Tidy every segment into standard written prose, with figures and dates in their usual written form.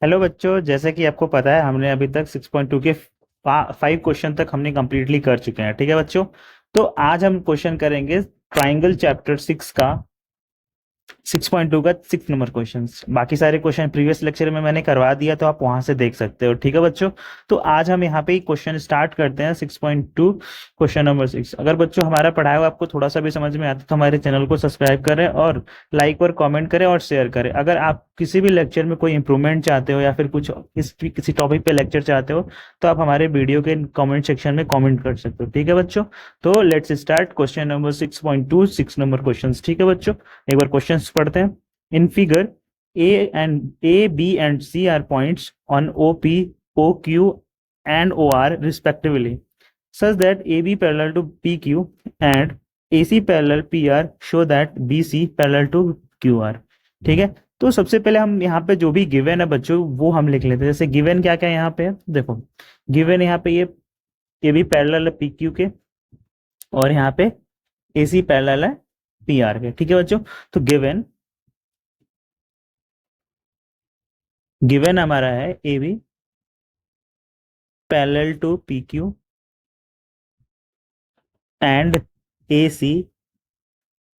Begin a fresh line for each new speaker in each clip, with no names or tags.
Hello बच्चों, जैसे कि आपको पता है हमने अभी तक 6.2 के 5 क्वेश्चन तक हमने कंप्लीटली कर चुके हैं। ठीक है बच्चों। तो आज हम क्वेश्चन करेंगे ट्राइंगल चैप्टर 6 का 6.2 का 6 नंबर क्वेश्चन। बाकी सारे क्वेश्चन प्रीवियस लेक्चर में मैंने करवा दिया, तो आप वहां से देख सकते हो। ठीक है बच्चों। तो आज हम यहाँ पे क्वेश्चन स्टार्ट करते हैं 6.2 क्वेश्चन नंबर 6। अगर बच्चों हमारा पढ़ाया हुआ आपको थोड़ा सा भी समझ में आता है तो हमारे चैनल को सब्सक्राइब करें और लाइक और कमेंट करें और शेयर करें। अगर आप किसी भी लेक्चर में कोई इंप्रूवमेंट चाहते हो या फिर कुछ किसी टॉपिक पे लेक्चर चाहते हो तो आप हमारे वीडियो के कमेंट सेक्शन में कमेंट कर सकते हो। ठीक है बच्चों। तो let's start question number 6.2 6 number question. ठीक है बच्चों, एक बार क्वेश्चंस पढ़ते हैं। In figure, A, B, and C are points on OP, OQ, and OR respectively, such that AB parallel to PQ and AC parallel PR show that BC parallel to QR। ठीक है। तो सबसे पहले हम यहाँ पे जो भी गिवन है बच्चों वो हम लिख लेते हैं। जैसे गिवन क्या क्या यहाँ पे है, देखो गिवन यहाँ पे ये भी पैरेलल है PQ के, और यहाँ पे AC पैरेलल है PR के। ठीक है बच्चों। तो गिवन हमारा है A B parallel to P Q and A C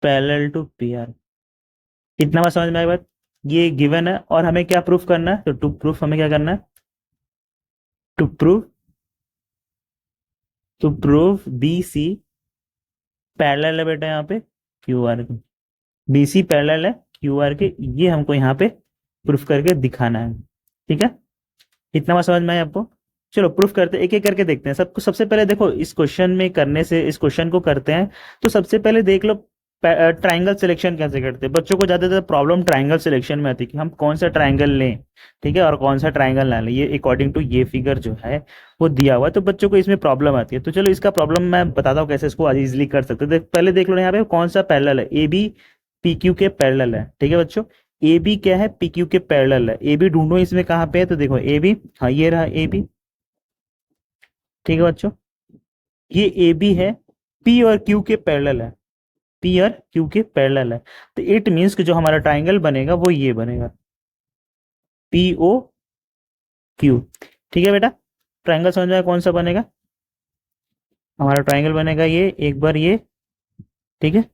parallel to P R. इतना बात समझ में आई बात। ये गिवन है और हमें क्या प्रूफ करना है, तो टू प्रूफ हमें क्या करना है, to proof B C parallel है बेटा यहाँ पे क्यू आर के। बी सी पैरेलल है क्यू आर के, ये हमको यहाँ पे प्रूफ करके दिखाना है। ठीक है। इतना बात समझ में आया आपको। चलो प्रूफ करते एक एक करके देखते हैं सबको। सबसे पहले देखो इस क्वेश्चन में करने से, इस क्वेश्चन को करते हैं तो सबसे पहले देख लो ट्राइंगल सिलेक्शन कैसे करते हैं। बच्चों को ज्यादातर प्रॉब्लम ट्राइंगल सिलेक्शन में आती है कि हम कौन सा ट्राइंगल लें, ठीक है, और कौन सा ट्राइंगल ना लें। ये अकॉर्डिंग टू ये फिगर जो है वो दिया हुआ है, तो बच्चों को इसमें प्रॉब्लम आती है। तो चलो इसका प्रॉब्लम मैं बताता हूँ कैसे इसको आज इजिली कर सकते हैं। पहले देख लो यहाँ पे कौन सा पैरेलल है, ए बी पी क्यू के पैरेलल है। ठीक है बच्चों। ए बी क्या है, पी क्यू के पैरेलल है। ए बी ढूंढो इसमें कहाँ पे है, तो देखो ए बी, हाँ ये रहा ए बी। ठीक है बच्चों। ये ए बी है, पी और क्यू के पैरेलल है, पी और क्यू के पैरेलल है। तो इट मीन्स कि जो हमारा ट्राइंगल बनेगा वो ये बनेगा, पी ओ क्यू। ठीक है बेटा। ट्राइंगल समझ में आया कौन सा बनेगा, हमारा ट्राइंगल बनेगा ये, एक बार ये। ठीक है,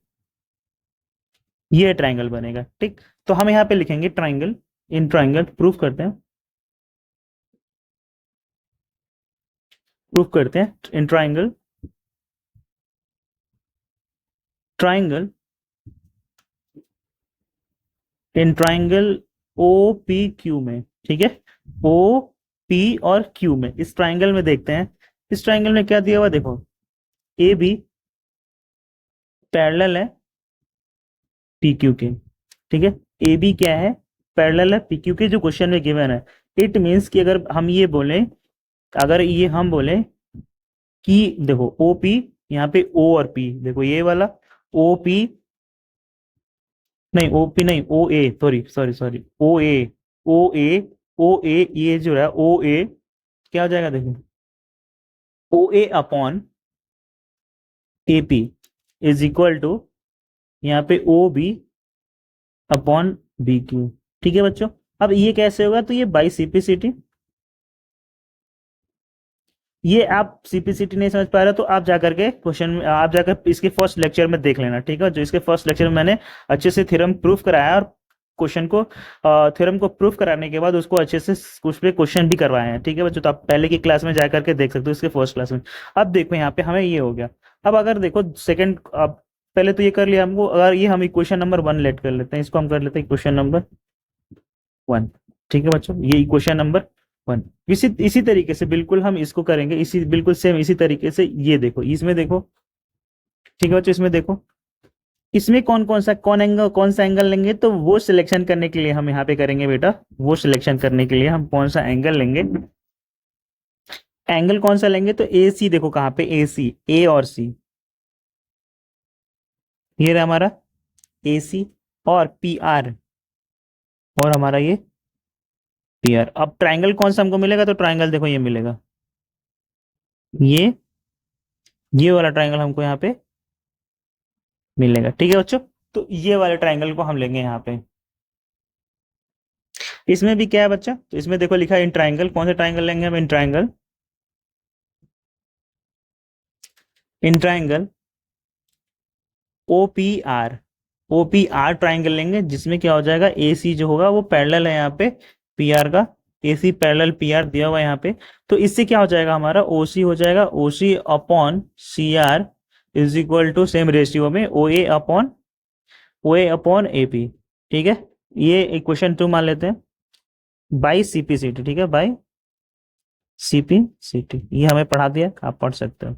ये ट्राइंगल बनेगा। ठीक। तो हम यहाँ पे लिखेंगे ट्राइंगल, इन ट्राइंगल प्रूफ करते हैं, in triangle, triangle in triangle O P Q में। ठीक है, ओ पी और क्यू में, इस ट्राइंगल में देखते हैं। इस ट्राइंगल में क्या दिया हुआ देखो, ए बी पैरेलल है पी क्यू के। ठीक है, ए बी क्या है, पैरेलल है पी क्यू के, जो क्वेश्चन में गिवन है। इट मीन्स कि अगर हम ये बोले, अगर ये हम बोले कि देखो ओ पी, यहाँ पे ओ और पी देखो ये वाला ओ पी, नहीं ओ पी नहीं, O A, sorry sorry sorry, O A, O A, O A, ये जो है ओ ए क्या हो जाएगा देखो, O A upon A P is equal to यहाँ पे O B upon B Q. ठीक है बच्चों। अब ये कैसे होगा, तो ये बाई सीपीसीटी, ये आप सीपीसीटी नहीं समझ पा रहे तो आप जाकर के क्वेश्चन में, आप जाकर इसके फर्स्ट लेक्चर में देख लेना। ठीक है, जो इसके फर्स्ट लेक्चर में मैंने अच्छे से थ्योरम प्रूफ कराया और क्वेश्चन को, थ्योरम को प्रूफ कराने के बाद उसको अच्छे से उस पे क्वेश्चन भी करवाए हैं। ठीक है बच्चों, तो आप पहले की क्लास में जाकर के देख सकते हो, इसके फर्स्ट क्लास में। अब देखो यहाँ पे हमें ये हो गया। अब अगर देखो सेकंड, अब पहले तो ये कर लिया हमको, अगर ये हम इक्वेशन नंबर 1 लेट कर लेते हैं, इसको हम कर लेते हैं इक्वेशन नंबर 1। ठीक है बच्चों, ये इक्वेशन नंबर 1। इसी इसी तरीके से बिल्कुल हम इसको करेंगे, इसी बिल्कुल सेम इसी तरीके से। ये देखो इसमें देखो, ठीक है बच्चों, इसमें देखो इसमें कौन सा एंगल लेंगे, तो वो सिलेक्शन करने के लिए हम यहाँ पे करेंगे बेटा, वो सिलेक्शन करने के लिए हम कौन सा एंगल लेंगे, एंगल कौन सा लेंगे, तो ए सी देखो कहाँ पे, ए सी, ए और सी, ये रहा हमारा ए सी, और पी आर, और हमारा ये पी आर। अब ट्राइंगल कौन सा हमको मिलेगा, तो ट्राइंगल देखो ये मिलेगा, ये ये वाला ट्राइंगल हमको यहाँ पे मिलेगा। ठीक है बच्चों। तो ये वाले ट्राइंगल को हम लेंगे यहाँ पे। इसमें भी क्या है बच्चा, तो इसमें देखो लिखा है इन ट्राइंगल, कौन सा ट्राइंगल लेंगे हम, in triangle, in triangle OPR, OPR triangle लेंगे, जिसमें क्या हो जाएगा, AC जो होगा वो पैरेलल है यहाँ पे PR का, AC पैरेलल PR दिया हुआ है यहाँ पे। तो इससे क्या हो जाएगा, हमारा OC हो जाएगा, OC upon CR is equal to same ratio में OA अपॉन AP। ठीक है, ये इक्वेशन 2 मान लेते हैं, बाई CP/CT। ठीक है, बाई CP/CT, ये हमें पढ़ा दिया, आप पढ़ सकते हो।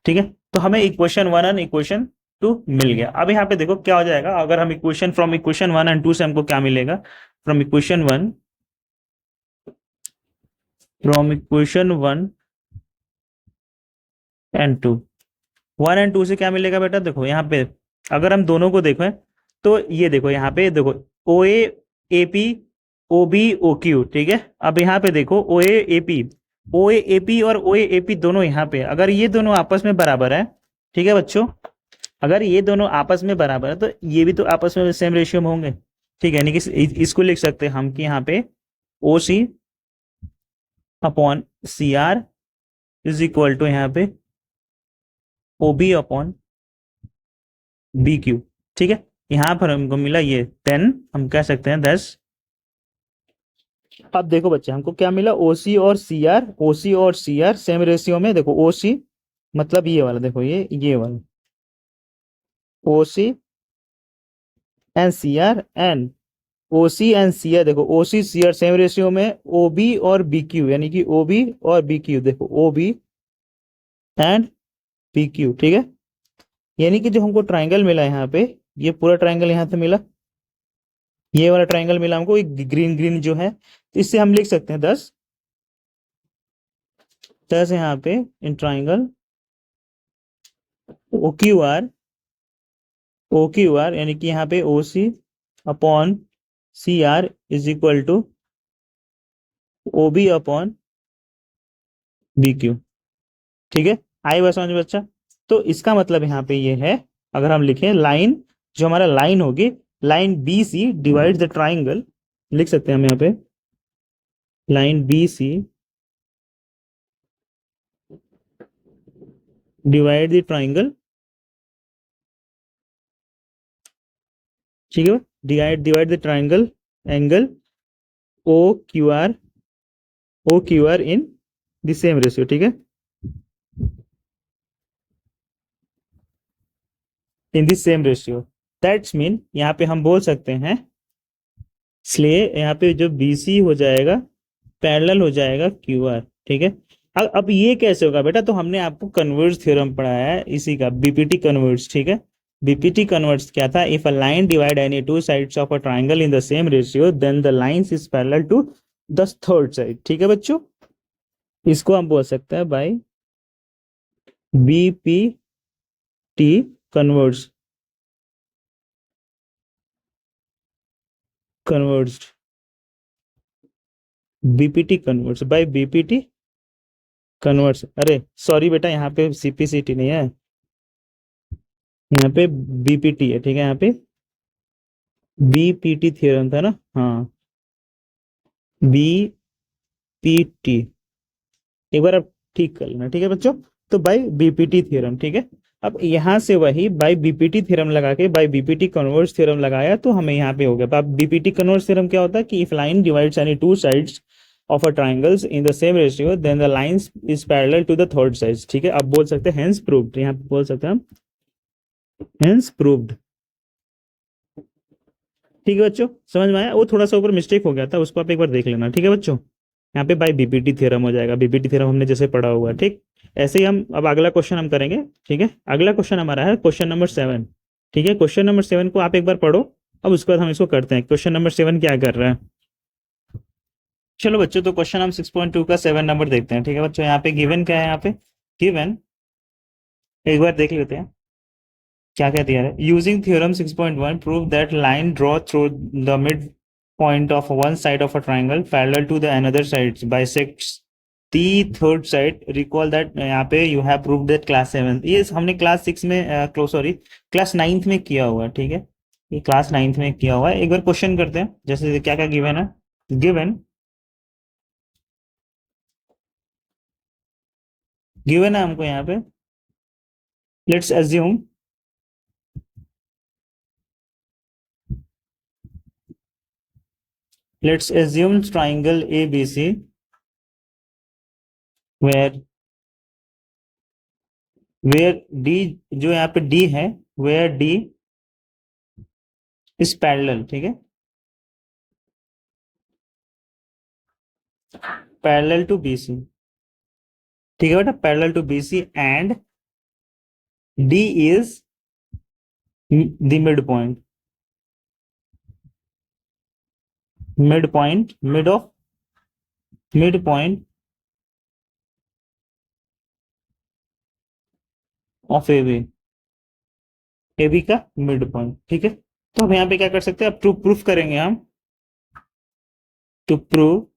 ठीक है, तो हमें इक्वेशन 1 और इक्वेशन 2 मिल गया। अब यहाँ पे देखो क्या हो जाएगा, अगर हम इक्वेशन फ्रॉम इक्वेशन 1 एंड 2 से हमको क्या मिलेगा, from equation 1, from equation 1 and 2, 1 and 2 से क्या मिलेगा बेटा, देखो यहाँ पे अगर हम दोनों को देखें तो ये देखो यहाँ पे देखो OA AP OB OQ। ठीक है, अब यहाँ पे देखो OA AP और OAAP दोनों यहाँ पे, अगर ये दोनों आपस में बराबर है, ठीक है बच्चों, अगर ये दोनों आपस में बराबर है तो ये भी तो आपस में सेम रेशियो में होंगे। ठीक है, यानी कि इसको लिख सकते हैं हम कि यहाँ पे OC upon CR is equal to यहाँ पे OB अपॉन BQ। ठीक है, यहाँ पर हमको मिला ये 10, हम कह सकते हैं 10। अब देखो बच्चे हमको क्या मिला, OC और CR, OC और CR सेम रेशियो में, देखो OC मतलब ये वाला, देखो ये वाला OC and CR and OC and CR, देखो OC CR सेम रेशियो में OB और BQ, यानी कि OB और BQ, देखो OB एंड BQ। ठीक है, यानी कि जो हमको ट्राइंगल मिला यहाँ पे, ये पूरा ट्राइंगल यहाँ से मिला, ये वाला ट्राइंगल मिला हमको, ग्रीन ग्रीन जो है, तो इससे हम लिख सकते हैं 10, 10 यहाँ पे इन ट्राइंगल OQR यानी कि यहाँ पे OC upon CR is equal to OB upon BQ। ठीक है, आई बात समझ में बच्चा। तो इसका मतलब यहाँ पे ये है, अगर हम लिखें लाइन, जो हमारा लाइन होगी, line BC divide the triangle, लिख सकते हैं हम यहाँ पे line BC divide the triangle. ठीक है, divide the triangle angle OQR in the same ratio. ठीक है, इन the same ratio, that's mean यहाँ पे हम बोल सकते हैं, इसलिए यहाँ पे जो BC हो जाएगा पैरेलल हो जाएगा QR। ठीक है, अब ये कैसे होगा बेटा, तो हमने आपको कन्वर्स थ्योरम पढ़ाया है इसी का, BPT कन्वर्स। ठीक है, BPT कन्वर्स क्या था, if a line divide any two sides of a triangle in the same ratio then the lines is parallel to the third side. ठीक है बच्चों, इसको हम बोल सकते हैं by BPT converse, conversed, BPT converse by BPT converse. अरे sorry बेटा, यहाँ पे CP/CT नहीं है, यहाँ पे BPT है। ठीक है, यहाँ पे BPT थ्योरम था ना, हाँ BPT, एक बार आप ठीक कर लेना। ठीक है बच्चों, तो बाय BPT थ्योरम। ठीक है, अब यहां से वही बाय BPT थ्योरम लगा के बाय BPT कन्वर्स थ्योरम लगाया, तो हमें यहाँ पे हो गया। अब BPT कन्वर्स थ्योरम क्या होता है कि if line divides any two sides of a triangles in the same ratio then the lines is parallel to the third side. ठीक है, अब बोल सकते हैं हेंस प्रूव्ड, यहाँ पे बोल सकते हैं हम हेंस प्रूव्ड। ठीक है बच्चों, समझ में आया, वो थोड़ा सा ऊपर मिस्टेक हो गया था, उसको आप एक बार देख लेना। ठीक है बच्चों, यहाँ पे बाय BPT थ्योरम हो जाएगा, BPT थ्योरम हमने जैसे पढ़ा हुआ है। ठीक, ऐसे ही हम अब अगला क्वेश्चन हम करेंगे। ठीक है, अगला क्वेश्चन हमारा है क्वेश्चन नंबर 7। ठीक है, क्वेश्चन नंबर 7 को आप एक बार पढ़ो, अब उसके बाद हम इसको करते हैं। क्वेश्चन नंबर 7 क्या कर रहा है, चलो बच्चों, तो क्वेश्चन हम 6.2 का 7 नंबर देखते हैं। ठीक है बच्चों, यहाँ पे गिवन क्या है, यहाँ पे गिवन एक बार देख लेते हैं क्या क्या दिया है। Using theorem 6.1 prove that line draw through the mid point of one side of a triangle parallel to the another side bisects the third side. Recall that, यहाँ पे you have prove that class 7, ये हमने class 6 में sorry class 9th में किया हुआ है। ठीक है, ये क्लास 9th में किया हुआ है। एक बार क्वेश्चन करते हैं, जैसे क्या क्या गिवन है। गिवन गिवन है हमको यहाँ पे, let's assume triangle A B C where where D, जो यहाँ पे डी है, वेयर डी इज पैरेलल, ठीक है, पैरेलल टू बी सी, ठीक है बेटा, parallel to B C and D is the mid point mid point of A B का मिड पॉइंट, ठीक है। तो हम यहाँ पे क्या कर सकते हैं, अब प्रूफ करेंगे हम, to proof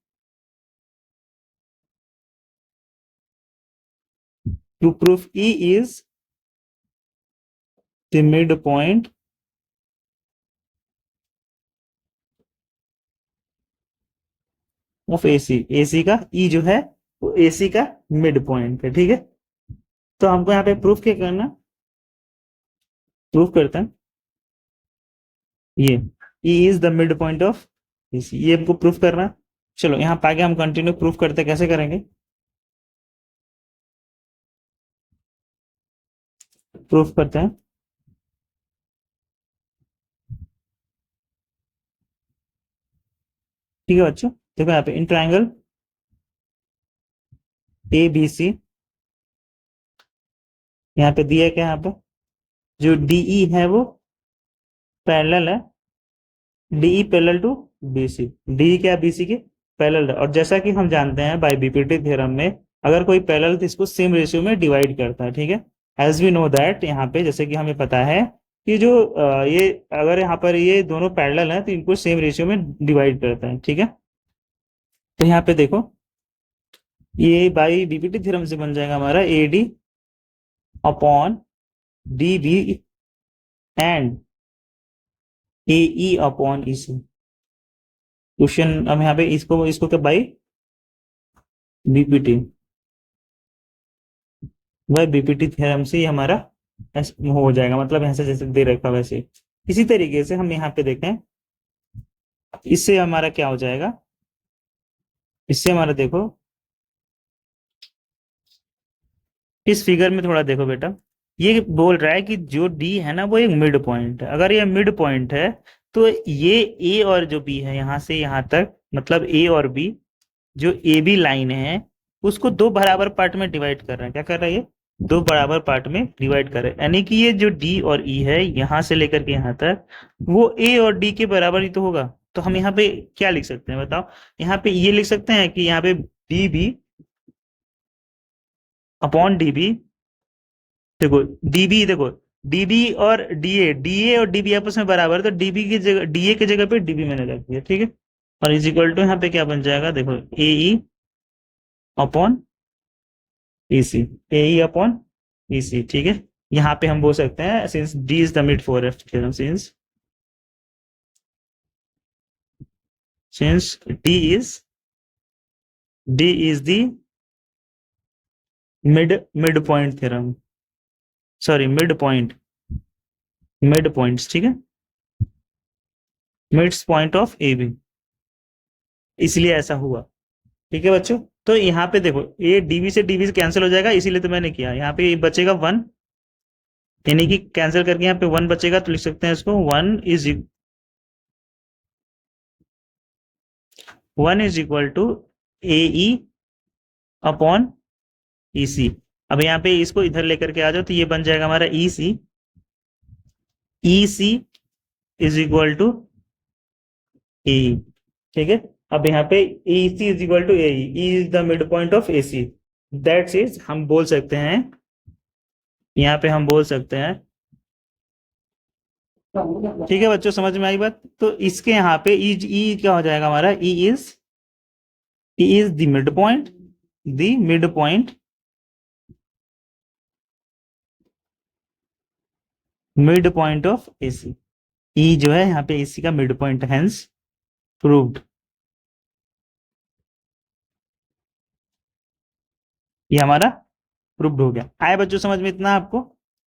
E is the mid point of AC का ई जो है वो एसी का मिड पॉइंट है, ठीक है। तो हमको यहाँ पे प्रूफ क्या करना, प्रूफ करते हैं ये ई is the mid point of AC, ये हमको प्रूफ करना। चलो यहाँ पे आगे हम कंटिन्यू प्रूफ करते हैं, कैसे करेंगे, प्रूफ करते हैं। ठीक है बच्चों, देखो यहाँ पे इन ट्राइंगल ए बी सी, यहाँ पे दिया है क्या, यहाँ पे जो डीई है वो पैरेलल है, DE parallel to BC, D क्या बीसी के पैरेलल है। और जैसा कि हम जानते हैं बाय बीपीटी थ्योरम में, अगर कोई पैरेलल तो इसको सेम रेशियो में डिवाइड करता है, ठीक है। एज वी नो दैट, यहाँ पे जैसे कि हमें पता है कि जो ये अगर यहाँ पर ये दोनों पैरेलल हैं तो इनको सेम रेशियो में डिवाइड करता है, ठीक है। तो यहाँ पे देखो ये बाई बीपीटी थ्योरम से बन जाएगा हमारा A D upon D B and A E upon E C. Question अब यहाँ पे इसको इसको क्या बाई बीपीटी, वह बीपीटी थ्योरम से ही हमारा हो जाएगा, मतलब यहाँ से जैसे दे रखा वैसे। इसी तरीके से हम यहाँ पे देखें, इससे हमारा क्या हो जाएगा, इससे हमारा देखो इस फिगर में थोड़ा देखो बेटा, ये बोल रहा है कि जो डी है ना वो एक मिड पॉइंट है। अगर ये मिड पॉइंट है तो ये ए और जो बी है यहाँ से यहाँ तक, मतलब ए और बी जो ए बी लाइन है उसको दो बराबर पार्ट में डिवाइड कर रहे हैं। क्या कर रहा है, ये दो बराबर पार्ट में डिवाइड कर रहे हैं, यानी कि ये जो डी और ई है यहाँ से लेकर के यहाँ तक वो ए और डी के बराबर ही तो होगा। तो हम यहाँ पे क्या लिख सकते हैं बताओ, यहाँ पे ये लिख सकते हैं कि यहाँ पे D B upon D B, देखो डीबी, देखो डीबी और डीए और डीबी आपस में बराबर है, तो डीबी की जगह डीए की जगह पे डीबी मैंने रख दिया, ठीक है। और इज इक्वल टू यहाँ पे क्या बन जाएगा, देखो ए ई अपॉन ई सी, ए ई अपॉन ई सी, ठीक है। यहाँ पे हम बोल सकते हैं since D is the mid for F theorem, since D is the mid point theorem, sorry mid points, ठीक है, mids point of A B, इसलिए ऐसा हुआ, ठीक है बच्चों। तो यहाँ पे देखो ये डीबी से कैंसिल हो जाएगा, इसीलिए तो मैंने किया, यहाँ पे बचेगा वन, यानी कि कैंसिल करके यहाँ पे वन बचेगा, तो लिख सकते हैं इसको one is equal to A E upon E C. अब यहाँ पे इसको इधर लेकर के आ जाओ तो ये बन जाएगा हमारा E C is equal to A, ठीक है। अब यहाँ पे E C is equal to A is the mid point of A C, that's is हम बोल सकते हैं, यहाँ पे हम बोल सकते हैं, ठीक है बच्चों, समझ में आई बात। तो इसके यहाँ पे ई क्या हो जाएगा हमारा, E is the mid point of AC, E जो है यहाँ पे एसी का मिड पॉइंट, हेंस प्रूव्ड, ये हमारा प्रूव्ड हो गया। आया बच्चों समझ में इतना आपको?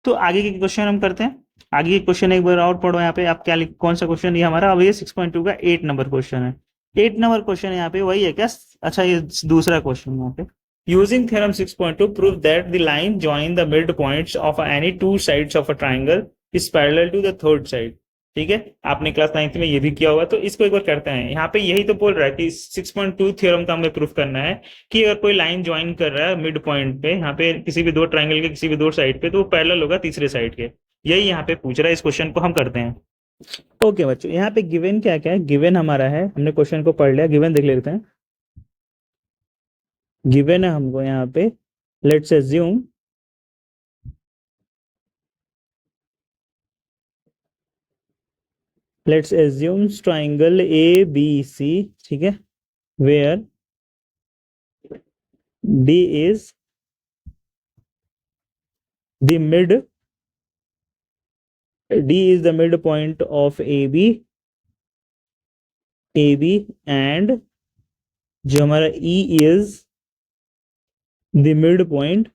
तो आगे के क्वेश्चन हम करते हैं। आगे के क्वेश्चन एक बार और पढ़ो यहाँ पे, आप क्या कौन सा क्वेश्चन ये हमारा, अब ये 6.2 का 8 नंबर क्वेश्चन है। 8 नंबर क्वेश्चन यहाँ पे वही है क्या? अच्छा, ये दूसरा क्वेश्चन यहाँ पे, using theorem 6.2 prove that the line join the mid points of any two sides of a triangle is parallel to the third side. ठीक है, आपने क्लास 9th में ये भी किया होगा, तो इसको एक बार करते हैं। यहाँ पे यही तो बोल रहा है कि 6.2 थ्योरम का हमें प्रूफ करना है कि अगर कोई लाइन ज्वाइन कर रहा है मिड पॉइंट पे, यहाँ पे किसी भी दो ट्राइंगल के किसी भी दो साइड पे, तो वो पैरेलल होगा तीसरे साइड के। यही यहाँ पे पूछ रहा है, इस क्वेश्चन को हम करते हैं। ओके बच्चों, यहाँ पे गिवन क्या क्या है? गिवन हमारा है, हमने क्वेश्चन को पढ़ लिया, गिवन देख लेते हैं। गिवन है हमको यहाँ पे, let's assume triangle A B C, ठीक है, where D is the mid, D is the midpoint of AB and जो हमारा E is the midpoint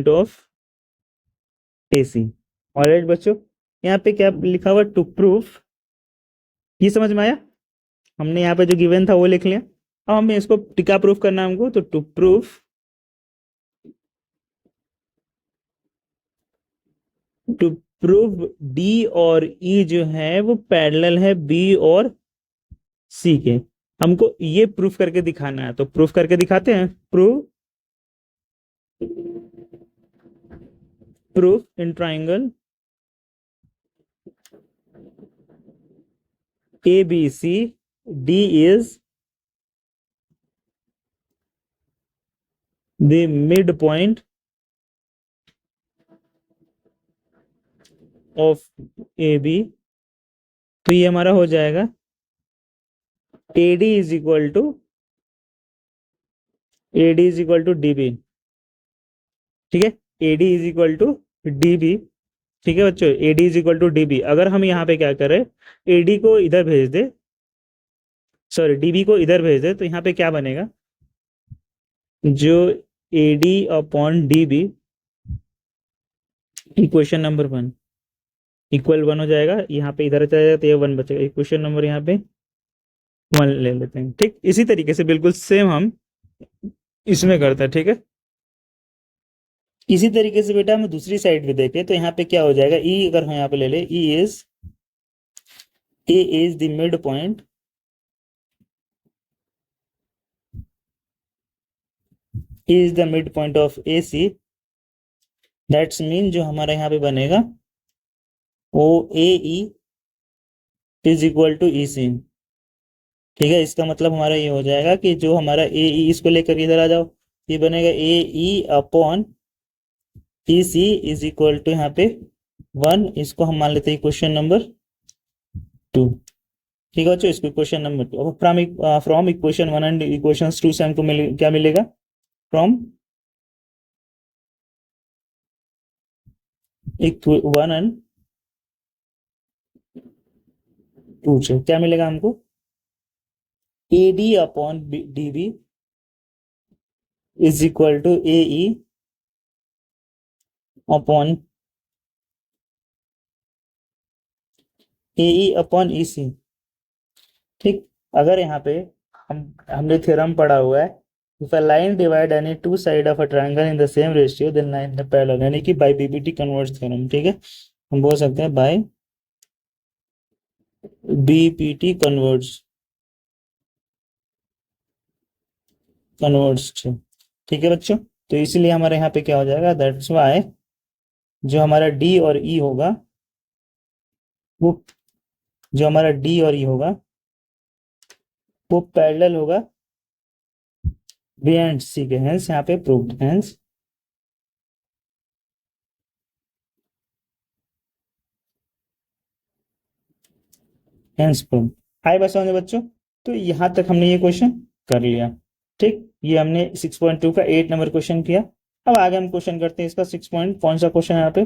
of AC। Alright बच्चों, यहाँ पे क्या लिखा हुआ? To proof. ये समझ में आया? हमने यहाँ पे जो गिवन था वो लिख लिया। अब हमें इसको टिका प्रूफ करना है हमको, तो टू प्रूफ D और E जो है वो पैरेलल है B और C के। हमको ये प्रूफ करके दिखाना है, तो प्रूफ करके दिखाते हैं। Proof in triangle ABC D is the midpoint of AB। तो ये हमारा हो जाएगा AD is equal to DB। ठीक है, AD is equal to DB। ठीक है बच्चों, AD is equal to DB। अगर हम यहाँ पे क्या करें, AD को इधर भेज दे, सॉरी DB को इधर भेज दे, तो यहाँ पे क्या बनेगा? जो AD upon DB equation number 1 equal 1 हो जाएगा। यहाँ पे इधर चला जाएगा तो ये 1 बचेगा। इक्वेशन नंबर यहाँ पे 1 ले लेते हैं। ठीक, इसी तरीके से बिल्कुल सेम हम इसमें करते हैं। ठीक है, इसी तरीके से बेटा हम दूसरी साइड भी देखें, तो यहाँ पे क्या हो जाएगा? E अगर हम यहाँ पे ले ले, A is the mid point, is the mid point of AC। That's mean जो हमारा यहाँ पे बनेगा OAE is equal to EC। ठीक है, इसका मतलब हमारा ये हो जाएगा कि जो हमारा AE, इसको लेकर इधर आ जाओ, ये बनेगा AE upon EC is equal to यहाँ पे 1। इसको हम मान लेते हैं क्वेश्चन नंबर 2। ठीक है बच्चों, इसको question number 2। From equation 1 and equation 2 से हमको क्या मिलेगा? फ्रॉम 1 एंड 2 से क्या मिलेगा हमको? AD upon DB is equal to AE upon EC। ठीक, अगर यहाँ पे हमने थ्योरम पढ़ा हुआ है, if a line divide any two side of a triangle in the same ratio then line the parallel, यानी कि बाय BPT कन्वर्स थ्योरम। ठीक है, हम बोल सकते हैं बाय BPT कन्वर्स। ठीक है बच्चों, तो इसलिए हमारे यहाँ पे क्या हो जाएगा? दैट्स वाई जो हमारा D और E होगा, वो जो हमारा D और E होगा वो पैरेलल होगा B एंड C के। हेंस यहाँ पे प्रूव्ड, हेंस प्रूव्ड। हाय बस समझे बच्चों, तो यहाँ तक हमने ये क्वेश्चन कर लिया। ठीक, ये हमने 6.2 का 8 नंबर क्वेश्चन किया। अब आगे हम क्वेश्चन करते हैं इसका 6 पॉइंट, कौन सा क्वेश्चन है यहाँ पे?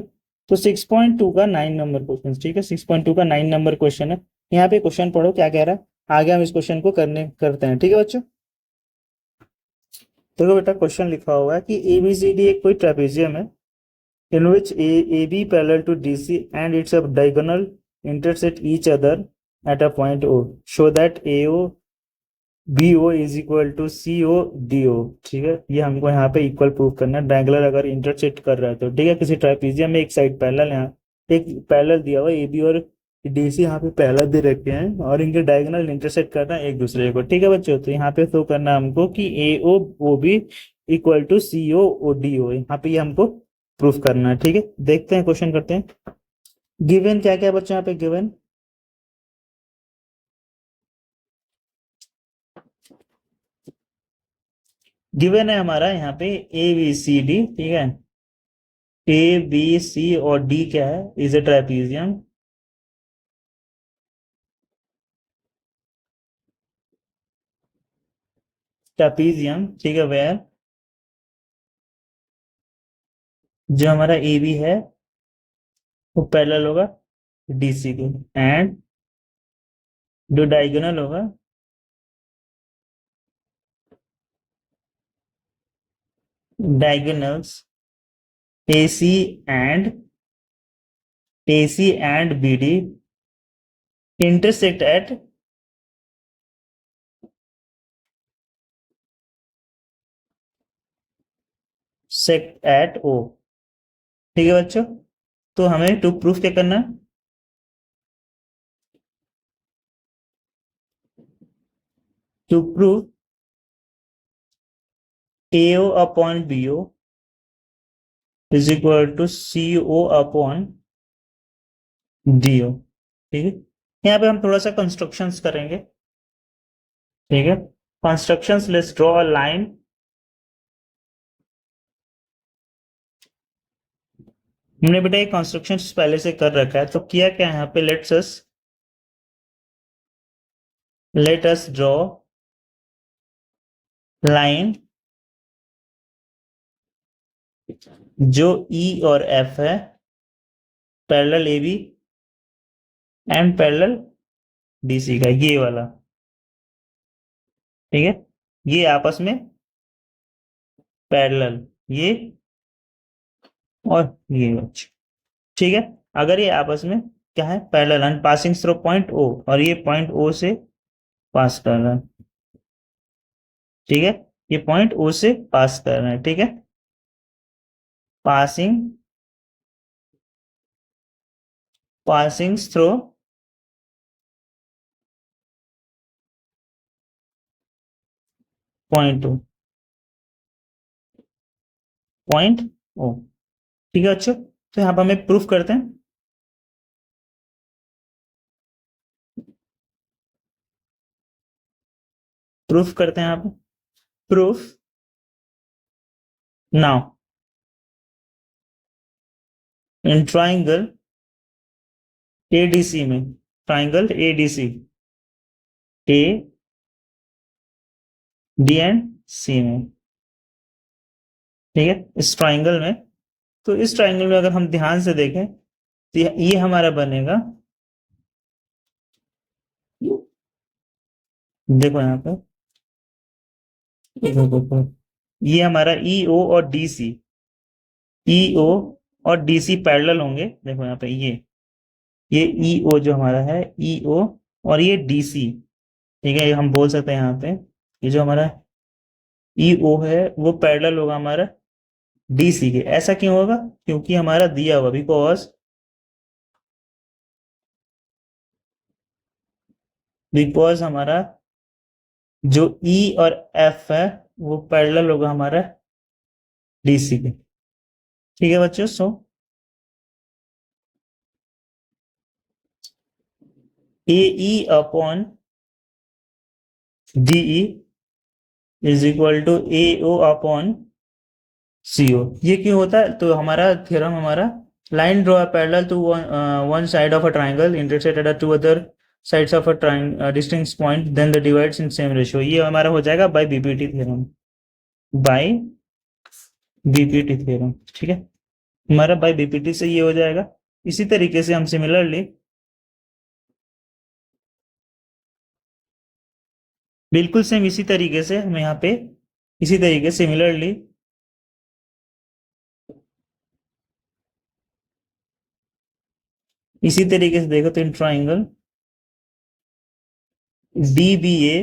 तो 6.2 का 9 नंबर क्वेश्चन। ठीक है, 6.2 का 9 नंबर क्वेश्चन है। यहाँ पे क्वेश्चन पढ़ो क्या कह रहा है। आगे हम इस क्वेश्चन को करते हैं, ठीक है बच्चों। देखो बेटा, क्वेश्चन लिखा हुआ है कि एबीसीडी एक कोई ट्रेपेजियम है in which AB parallel to DC and its a diagonal intersect each other at a point O. Show that AO BO is equal to CO DO। ठीक है, ये हमको यहाँ पे इक्वल प्रूव करना है। डायगोनल अगर इंटरसेक्ट कर रहा है तो ठीक है, किसी ट्राइपेजियम में एक साइड पैरेलल, यहाँ एक पैरेलल दिया हुआ AB और DC यहाँ पे पैरेलल दे रखे हैं और इनके डायगोनल इंटरसेक्ट करना है एक दूसरे को। ठीक है बच्चों, तो यहाँ पे शो करना है हमको कि AO OB equal to CO ODO, यहाँ पे ये हमको प्रूफ करना है। ठीक है, देखते हैं, क्वेश्चन करते हैं। गिवन क्या क्या है बच्चों, यहाँ पे गिवन गिवन है हमारा यहाँ पे ABCD। ठीक है, ABC और D क्या है, इज ए ट्रेपीजियम। ट्रेपीजियम, ठीक है, वेयर जो हमारा AB है वो पैरेलल होगा DC को, एंड जो डायगोनल होगा diagonals AC and BD intersect at O। ठीक है बच्चों, तो हमें टू प्रूफ क्या करना है, to prove AO upon BO is equal to CO upon DO। ठीक है, यहाँ पे हम थोड़ा सा कंस्ट्रक्शंस करेंगे। ठीक है, constructions, let's draw a line. हमने बेटा ये कंस्ट्रक्शंस पहले से कर रखा है, तो किया क्या है यहाँ पे, लेट अस ड्रॉ लाइन जो E और F है, parallel AB and parallel DC का, ये वाला। ठीक है, ये आपस में पैरेलल, ये और ये बच्चे। ठीक है, अगर ये आपस में क्या है, parallel and passing through point O, और ये पॉइंट O से पास कर रहा है। ठीक है, ये पॉइंट O से पास कर रहे हैं। ठीक है, passing through point O, point O। ठीक है बच्चों, तो यहाँ पर हमें प्रूफ करते हैं। प्रूफ करते हैं यहाँ पे, proof now in triangle ADC में, triangle ADC A D and C में। ठीक है, इस ट्राइंगल में, तो इस ट्राइंगल में अगर हम ध्यान से देखें तो ये हमारा बनेगा, देखो यहाँ पे, देखो ये हमारा EO और DC, EO और DC पैरेलल होंगे। देखो यहाँ पे ये EO जो हमारा है, EO और ये DC। ठीक है, ये हम बोल सकते हैं यहाँ पे, ये जो हमारा EO है वो पैरेलल होगा हमारा DC के। ऐसा क्यों होगा, क्योंकि हमारा दिया हुआ, बिकॉज हमारा जो E और F है वो पैरेलल होगा हमारा DC के। ठीक है बच्चों, so AE upon DE is equal to AO upon CO। ये क्यों होता है, तो हमारा थ्योरम, हमारा line draw parallel to one side of a triangle intersect at two other sides of a distinct point then the divides in same ratio. ये हमारा हो जाएगा by BPT theorem, by BPT theorem. ठीक है, हमारा bye BPT से ये हो जाएगा। इसी तरीके से हम सिमिलरली बिल्कुल सेम इसी तरीके से हम यहाँ पे इसी तरीके सिमिलरली इसी तरीके से देखो तो in triangle D B A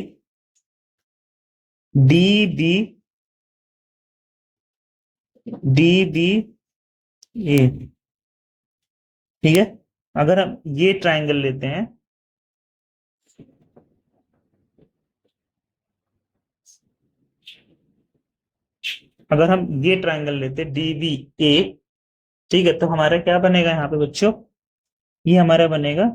D B D B A, ठीक है। अगर हम ये ट्राइंगल लेते हैं, अगर हम ये ट्राइंगल लेते हैं डी बी ए, ठीक है, तो हमारा क्या बनेगा यहाँ पे बच्चों, ये हमारा बनेगा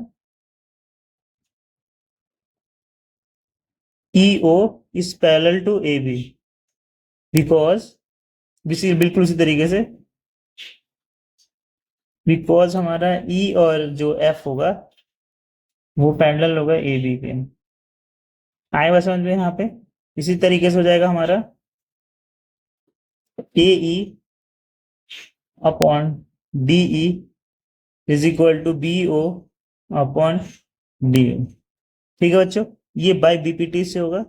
E O is parallel to A B, because बिल्कुल उसी तरीके से, बिकॉज हमारा ई और जो एफ होगा वो पैरेलल होगा ए बी के। आए बस समझ में यहाँ पे। इसी तरीके से हो जाएगा हमारा A E upon D E is equal to B O upon D O, ठीक है बच्चों। ये बाय बीपीटी से होगा,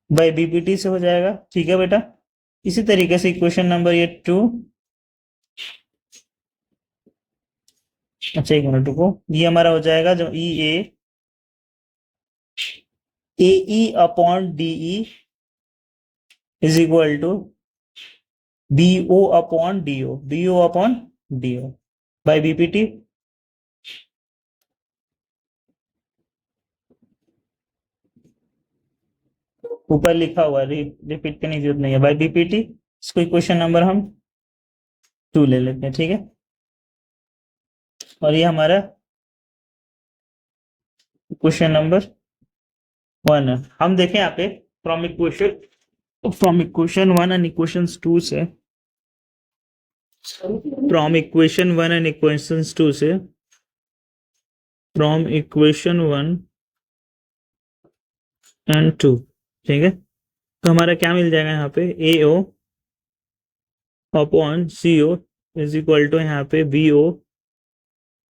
बाय बीपीटी से हो जाएगा, ठीक है बेटा। इसी तरीके से क्वेश्चन नंबर ये 2, अच्छा एक मिनट रुको, ये हमारा हो जाएगा जो A E upon D E is equal to B O upon D O, B O upon D O by BPT. ऊपर लिखा हुआ रिपीट करने की जरूरत नहीं है, बाय बीपीटी। इसको क्वेश्चन नंबर हम 2 ले लेते हैं, ठीक है। और ये हमारा क्वेश्चन नंबर 1 है। हम देखें यहाँ पे फ्रॉम इक्वेशन 1 एंड इक्वेशन 2 से, फ्रॉम इक्वेशन 1 एंड इक्वेशन 2 से, फ्रॉम इक्वेशन 1 एंड 2, ठीक है। तो हमारा क्या मिल जाएगा यहाँ पे, A O upon C O is equal to यहाँ पे B O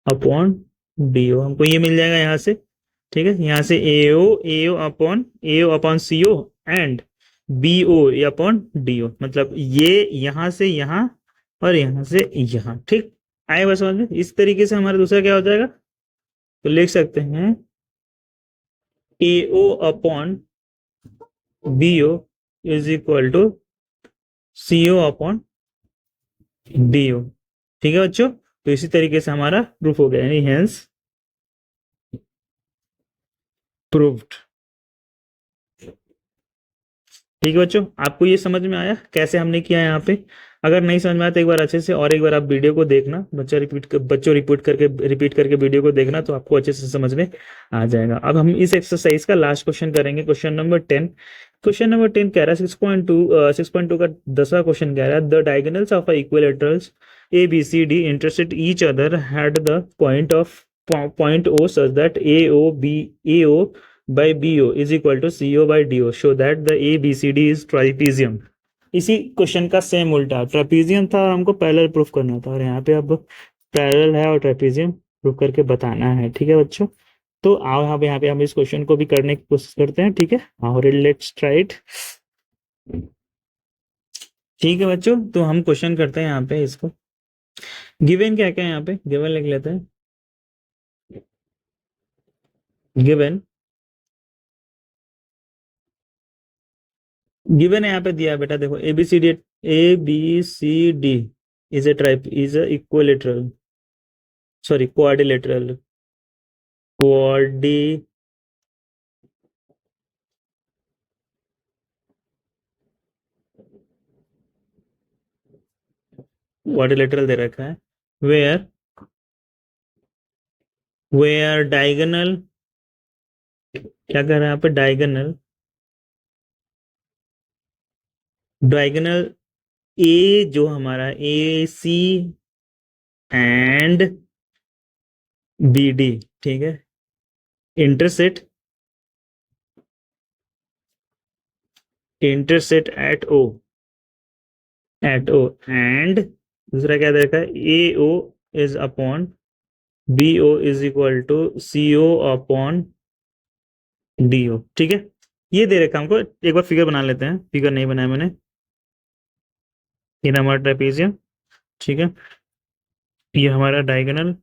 upon D O, हमको ये मिल जाएगा यहाँ से, ठीक है। यहाँ से A O upon C O and B O upon D O, मतलब ये यहाँ से यहाँ और यहाँ से यहाँ, ठीक। आए बस समझ में। इस तरीके से हमारा दूसरा क्या हो जाएगा, तो लिख सकते हैं A O upon B O is equal to C O upon D O, ठीक है बच्चों। तो इसी तरीके से हमारा प्रूफ हो गया, यानी हेंस प्रूव्ड, ठीक है बच्चों। आपको ये समझ में आया कैसे हमने किया यहाँ पे? अगर नहीं समझ में आया तो एक बार अच्छे से और एक बार आप वीडियो को देखना, बच्चों रिपीट करके वीडियो को देखना, तो आपको अच्छे से समझ में आ जाएगा। अब हम इस एक्सरसाइज का लास्ट क्वेश्चन करेंगे, क्वेश्चन नंबर 10। क्वेश्चन नंबर 10 कह रहा है 6.2 का 10वां क्वेश्चन कह रहा है the diagonals of equilaterals A B C D intersect each other had the point O such that A O by BO is equal to CO by DO. Show that the ABCD is trapezium. इसी question का same उल्टा, trapezium था और हमको parallel proof करना था, और यहाँ पे अब पैरेलल है और ट्रेपीजियम प्रूफ करके बताना है, ठीक है बच्चों। तो आओ यहाँ पे हम इस क्वेश्चन को भी करने की कोशिश करते हैं, ठीक है। और लेट्स ट्राई इट, ठीक है बच्चों। तो हम क्वेश्चन करते हैं यहाँ पे इसको, गिवन क्या क्या है यहाँ पे, गिवन लिख लेते हैं। गिवन है यहाँ पे दिया है बेटा, देखो A B C D is a equilateral, sorry quadrilateral, quadri quadrilateral दे रखा है, वेयर वेयर डायगोनल, क्या कर रहा है यहाँ पे, डायगोनल ए जो हमारा ए सी एंड बी डी, ठीक है, इंटरसेट एट ओ एंड दूसरा क्या दे रखा है, A O is upon B O is equal to C O upon D O. ठीक है, ये दे रखा हमको। एक बार फिगर बना लेते हैं, फिगर नहीं बनाया मैंने। ये हमारा ट्रेपेजियम, ठीक है, ये हमारा डायगोनल,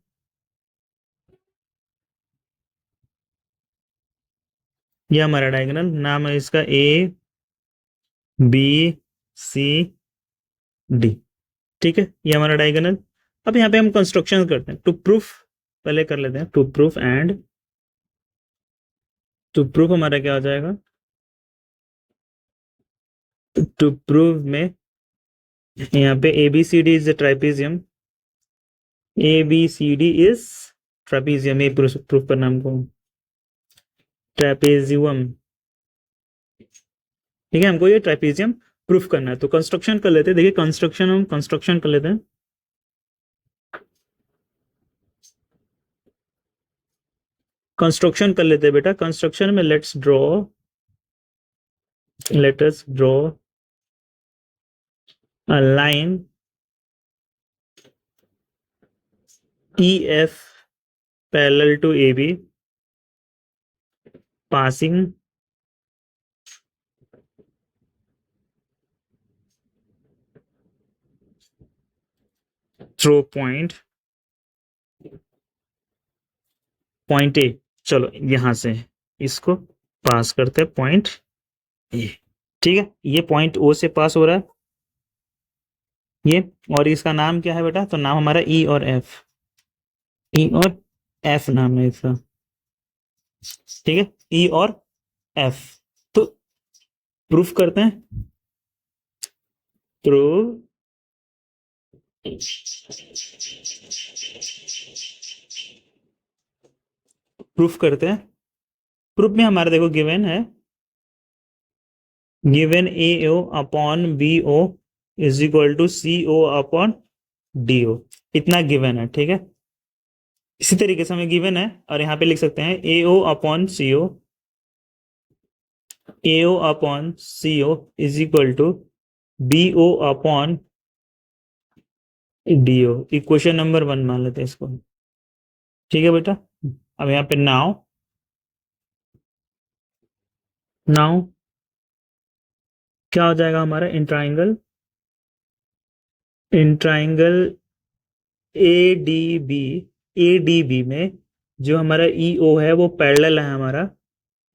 ये हमारा डायगोनल, नाम है इसका ए बी सी डी। ठीक है, ये हमारा डायगोनल। अब यहाँ पे हम कंस्ट्रक्शन करते हैं टू प्रूफ, पहले कर लेते हैं to proof. And to proof हमारा क्या हो जाएगा, टू प्रूव में यहाँ पे A B C D is trapezium, A B C D is trapezium, ये प्रूफ करना हमको, ट्रेपेजियम। ठीक है, हमको ये ट्रापेजियम प्रूफ करना है। तो कंस्ट्रक्शन कर लेते हैं, देखिए कंस्ट्रक्शन, हम कंस्ट्रक्शन कर लेते हैं। कंस्ट्रक्शन कर लेते हैं बेटा। कंस्ट्रक्शन में let us draw a line E F parallel to A B passing through point A. चलो यहां से इसको पास करते हैं पॉइंट ए। ठीक है, ये पॉइंट ओ से पास हो रहा है ये, और इसका नाम क्या है बेटा, तो नाम हमारा ई और एफ, ई और एफ नाम है इसका। ठीक है, ई और एफ। तो प्रूफ करते हैं, प्रूव प्रूफ करते हैं। प्रूफ में हमारा देखो गिवन है, given A O upon B O is equal to C O upon D O, इतना गिवन है। ठीक है, इसी तरीके से हमें गिवन है, और यहाँ पे लिख सकते हैं A O upon C O, A O upon C O is equal to B O upon D O. Equation number 1 मान लेते हैं इसको। ठीक है बेटा, अब यहाँ पे नाउ नाउ क्या हो जाएगा हमारा, in triangle A D B में जो हमारा ई ओ है वो पैरेलल है हमारा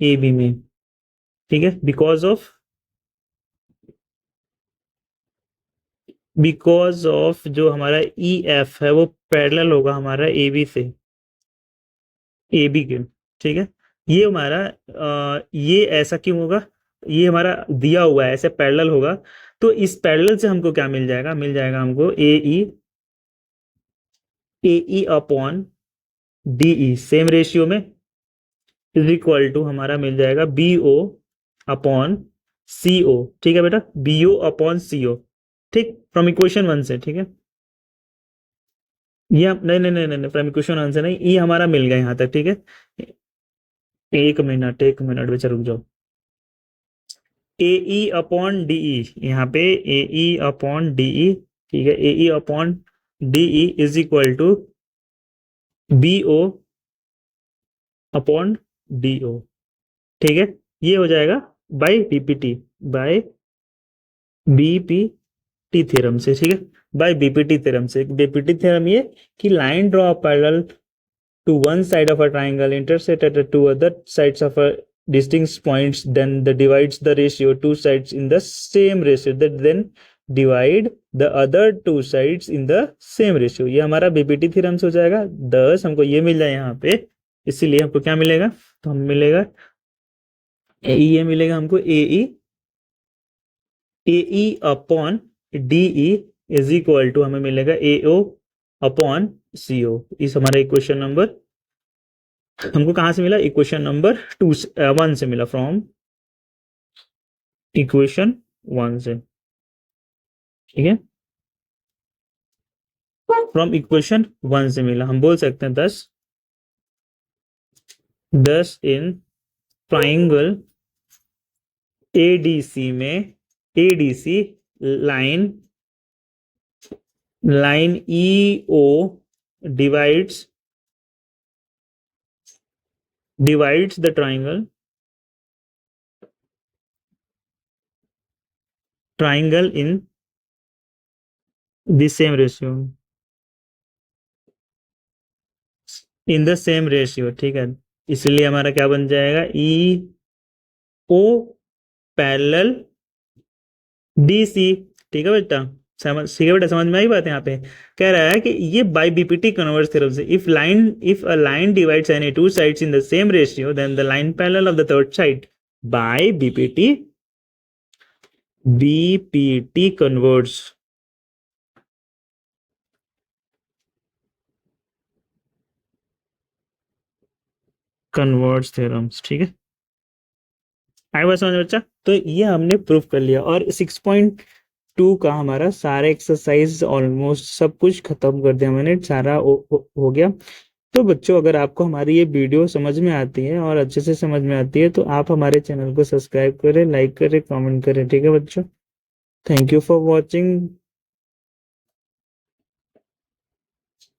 ए बी में। ठीक है, बिकॉज ऑफ जो हमारा ई एफ है वो पैरेलल होगा हमारा ए बी से, ए बी के। ठीक है, ये हमारा ये ऐसा क्यों होगा, ये हमारा दिया हुआ है ऐसे पैरेलल होगा। तो इस पैरेलल से हमको क्या मिल जाएगा, मिल जाएगा हमको A E upon D E same ratio में इज इक्वल टू हमारा मिल जाएगा बी ओ अपॉन सी ओ। ठीक है बेटा, बी ओ अपॉन सी ओ, ठीक, फ्रॉम इक्वेशन 1 से। ठीक है, ये नहीं नहीं नहीं नहीं फ्रॉम इक्वेशन 1 से नहीं, ये हमारा मिल गया यहाँ तक। ठीक है, एक मिनट बेचा रुक जाओ। ए ई अपॉन डी ई, यहाँ पे ए ई अपॉन डी ई, ठीक है, A E upon D E is equal to B O upon D O. ठीक है, ये हो जाएगा by BPT, by BPT theorem से। ठीक है, बाय बीपीटी थ्योरम से। बीपीटी थ्योरम ये कि line draw parallel to one side of a triangle intersect at the two other sides of a distinct points, then the divides the ratio two sides in the same ratio, that then divide the other two sides in the same ratio। ये हमारा BPT theorem से हो जाएगा। 10 हमको ये मिल जाए यहाँ पे, इसीलिए हमको क्या मिलेगा, तो हम मिलेगा ये मिलेगा हमको A E upon D E is equal to हमें मिलेगा ए ओ अपॉन सी ओ। इस हमारा इक्वेशन नंबर हमको कहां से मिला, इक्वेशन नंबर 1 से मिला, फ्रॉम इक्वेशन 1 से। ठीक है, फ्रॉम इक्वेशन 1 से मिला। हम बोल सकते हैं 10 इन ट्राइंगल एडीसी में, ADC line E O divides divides the triangle in the same ratio, in the same ratio, ठीक है। इसलिए हमारा क्या बन जाएगा, ई ओ पैरेलल डी सी। ठीक है बेटा, ठीक है बेटा, समझ में आई बात। यहाँ पे कह रहा है कि ये बाय बीपीटी कन्वर्स थ्योरम से, if a line divides any two sides in the same ratio then the line parallel of the third side by BPT converts theorems. ठीक है, आई बात समझ में बच्चा। तो ये हमने प्रूफ कर लिया, और 6.2 का हमारा सारा एक्सरसाइज ऑलमोस्ट सब कुछ खत्म कर दिया मैंने, सारा हो गया। तो बच्चों, अगर आपको हमारी ये वीडियो समझ में आती है और अच्छे से समझ में आती है, तो आप हमारे चैनल को सब्सक्राइब करें, लाइक करें, कमेंट करें। ठीक है बच्चों, थैंक यू फॉर वॉचिंग।